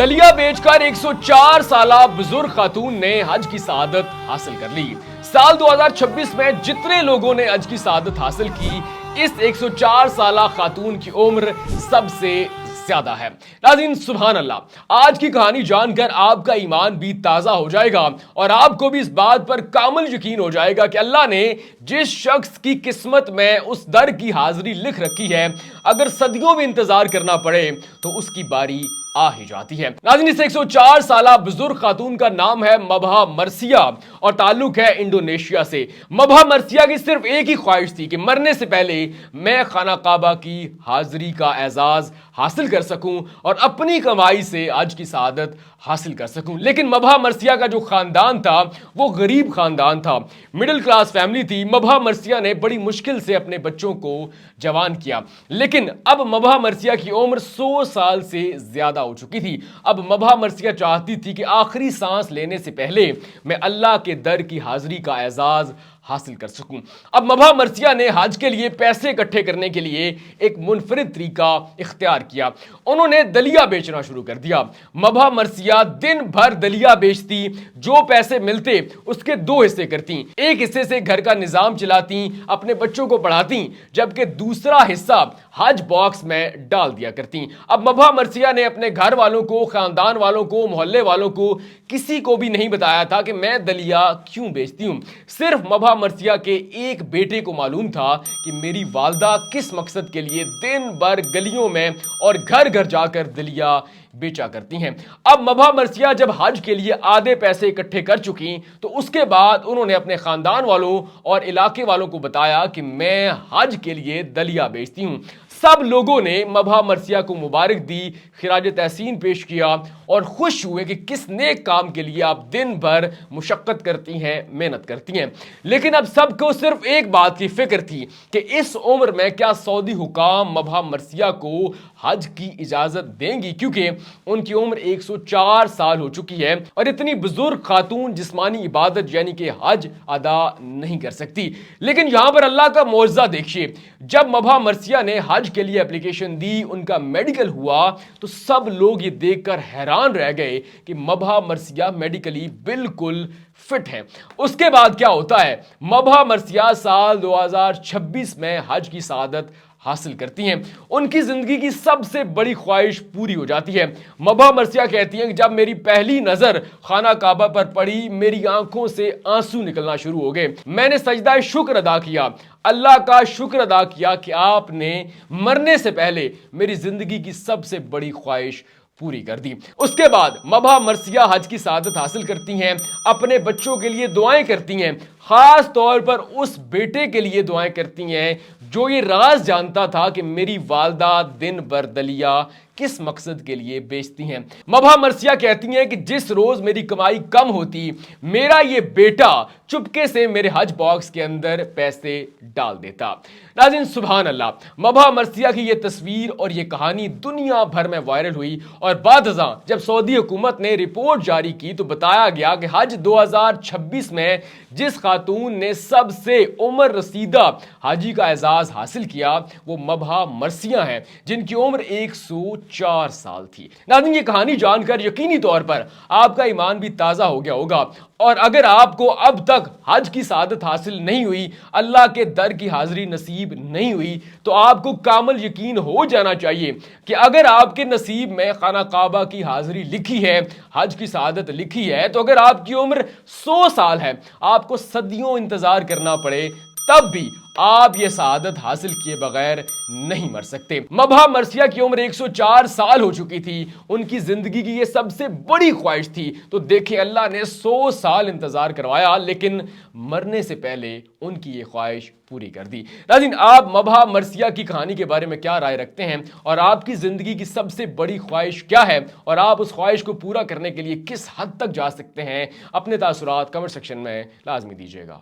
दलिया बेचकर 104 साला बुजुर्ग खातून ने हज की सआदत हासिल कर ली। साल 2026 में जितने लोगों ने हज की सआदत हासिल की, इस 104 साला खातून की उम्र सबसे ज्यादा है। नाज़रीन, सुभान अल्लाह। आज की कहानी जानकर आपका ईमान भी ताजा हो जाएगा और आपको भी इस बात पर कामिल यकीन हो जाएगा कि अल्लाह ने जिस शख्स की किस्मत में उस दर की हाजिरी लिख रखी है, अगर सदियों में इंतजार करना पड़े तो उसकी बारी आ ही जाती है। नाज़रीन, इस 104 साला बुजुर्ग खातून का नाम है मबहा मर्सिया और ताल्लुक है इंडोनेशिया से। मबहा मर्सिया की सिर्फ एक ही ख्वाहिश थी कि मरने से पहले मैं खाना काबा की हाजिरी का एजाज हासिल कर सकूं और अपनी कमाई से हज की सआदत हासिल कर सकूं। लेकिन मबहा मर्सिया का जो खानदान था वो गरीब खानदान था, मिडिल क्लास फैमिली थी। मबहा मर्सिया ने बड़ी मुश्किल से अपने बच्चों को जवान किया, लेकिन अब मबहा मर्सिया की उम्र 100 साल से ज्यादा हो चुकी थी। अब मबहा मर्सिया चाहती थी कि आखिरी सांस लेने से पहले मैं अल्लाह के दर की हाजिरी का एजाज हासिल कर सकूं। अब मबहा मर्सिया ने हज के लिए पैसे इकट्ठे करने के लिए एक मुनफरिद तरीका इख्तियार किया। उन्होंने दलिया बेचना शुरू कर दिया। मबहा मर्सिया दिन भर दलिया बेचती, जो पैसे मिलते उसके 2 हिस्से करती। एक हिस्से से घर का निजाम चलाती, अपने बच्चों को पढ़ाती, जबकि दूसरा हिस्सा हज बॉक्स में डाल दिया करती। अब मबहा मर्सिया ने अपने घर वालों को, खानदान वालों को, मोहल्ले वालों को, किसी को भी नहीं बताया था कि मैं दलिया क्यों बेचती हूं। सिर्फ मबहा मर्सिया के एक बेटे को मालूम था कि मेरी वालदा किस मकसद के लिए दिन भर गलियों में और घर घर जाकर दलिया बेचा करती हैं। अब मबहा मर्सिया जब हज के लिए आधे पैसे इकट्ठे कर चुकी तो उसके बाद उन्होंने अपने खानदान वालों और इलाके वालों को बताया कि मैं हज के लिए दलिया बेचती हूं। सब लोगों ने मबहा मर्सिया को मुबारक दी, खिराज तहसीन पेश किया और खुश हुए कि किस नेक काम के लिए आप दिन भर मुशक्कत करती हैं, मेहनत करती हैं। लेकिन अब सबको सिर्फ एक बात की फिक्र थी कि इस उम्र में क्या सऊदी हुकाम मबहा मर्सिया को हज की इजाजत देंगी, क्योंकि उनकी उम्र 104 साल हो चुकी है और इतनी बुजुर्ग खातून जिस्मानी इबादत यानी कि हज अदा नहीं कर सकती। लेकिन यहां पर अल्लाह का मौजज़ा देखिए, जब मबहा मर्सिया ने हज के लिए एप्लीकेशन दी, उनका मेडिकल हुआ, तो सब लोग ये देखकर हैरान रह गए कि मबहा मर्सिया मेडिकली बिल्कुल फिट है। उसके बाद क्या होता है, मबहा मर्सिया साल 2026 में हज की सआदत हासिल करती हैं। उनकी जिंदगी की सबसे बड़ी ख्वाहिश पूरी हो जाती है। मबहा मर्सिया कहती हैं कि जब मेरी पहली नजर खाना काबा पर पड़ी, मेरी आंखों से आंसू निकलना शुरू हो गए। मैंने सजदा शुक्र अदा किया, अल्लाह का शुक्र अदा किया कि आपने मरने से पहले मेरी जिंदगी की सबसे बड़ी ख्वाहिश पूरी कर दी। उसके बाद मबहा मर्सिया हज की सआदत हासिल करती हैं, अपने बच्चों के लिए दुआएं करती हैं, खास तौर पर उस बेटे के लिए दुआएं करती हैं जो ये राज जानता था कि मेरी वालदा दिन भर दलिया किस मकसद के लिए बेचती हैं। मबहा मर्सिया कहती हैं कि जिस रोज मेरी कमाई कम होती, मेरा ये बेटा चुपके से मेरे हज बॉक्स के अंदर पैसे डाल देता। नाज़रीन, सुभान अल्लाह। मबहा मर्सिया की ये तस्वीर और ये कहानी दुनिया भर में वायरल हुई और बादअज़ां जब सऊदी हुकूमत ने रिपोर्ट जारी की तो बताया गया कि हज 2026 में जिस खातून ने सबसे उम्र रसीदा हाजी का एजाज हासिल किया वो मबहा मर्सिया हैं, जिनकी उम्र 104 साल थी। नाज़रीन, ये कहानी जानकर यकीनी तौर पर आपका ईमान भी ताज़ा हो गया होगा और अगर आपको अब तक हज की सआदत हासिल नहीं हुई, अल्लाह के दर की हाजिरी नसीब नहीं हुई, तो आपको कामिल यकीन हो जाना चाहिए कि अगर आपके नसीब में खाना काबा की हाजिरी लिखी है, हज की सआदत लिखी है, तो अगर आपकी उम्र 100 साल है, आपको सदियों इंतजार करना पड़े, तब भी आप ये सआदत हासिल किए बगैर नहीं मर सकते। मबहा मर्सिया की उम्र 104 साल हो चुकी थी, उनकी जिंदगी की ये सबसे बड़ी ख्वाहिश थी। तो देखें, अल्लाह ने 100 साल इंतजार करवाया, लेकिन मरने से पहले उनकी ये ख्वाहिश पूरी कर दी। नाज़रीन, आप मबहा मर्सिया की कहानी के बारे में क्या राय रखते हैं और आपकी जिंदगी की सबसे बड़ी ख्वाहिश क्या है और आप उस ख्वाहिश को पूरा करने के लिए किस हद तक जा सकते हैं? अपने तासुरात कमेंट सेक्शन में लाजमी दीजिएगा।